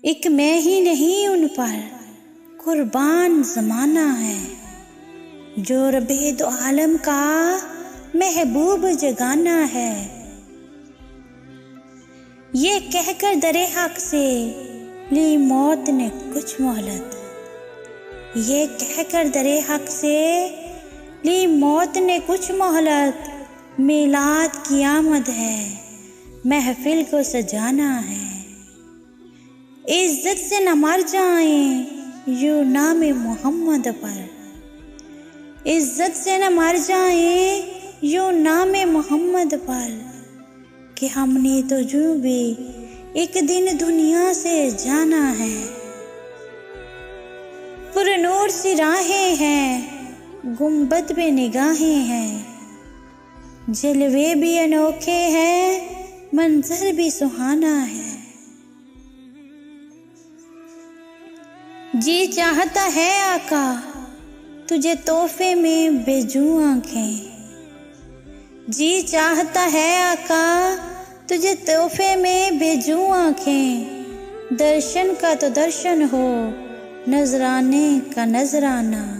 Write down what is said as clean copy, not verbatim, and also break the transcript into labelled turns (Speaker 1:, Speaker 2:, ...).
Speaker 1: एक मैं ही नहीं उन पर कुर्बान ज़माना है, जो रबे दो आलम का महबूब जगाना है। ये कहकर दरे हक से ली मौत ने कुछ मोहलत, ये कहकर दरे हक से ली मौत ने कुछ मोहलत। मिलाद की आमद है, महफिल को सजाना है। इज्जत से न मर जाएं यूं नाम मोहम्मद पर, इज्जत से न मर जाएं यूं नाम मोहम्मद पर, कि हमने तो जो भी एक दिन दुनिया से जाना है। पुरनूर सी राहें हैं, गुंबद पे निगाहें हैं, जलवे भी अनोखे हैं, मंजर भी सुहाना है। जी चाहता है आका तुझे तोहफे में बेजू आंखें, जी चाहता है आका तुझे तोहफे में बेजू आंखें। दर्शन का तो दर्शन हो, नजराने का नजराना।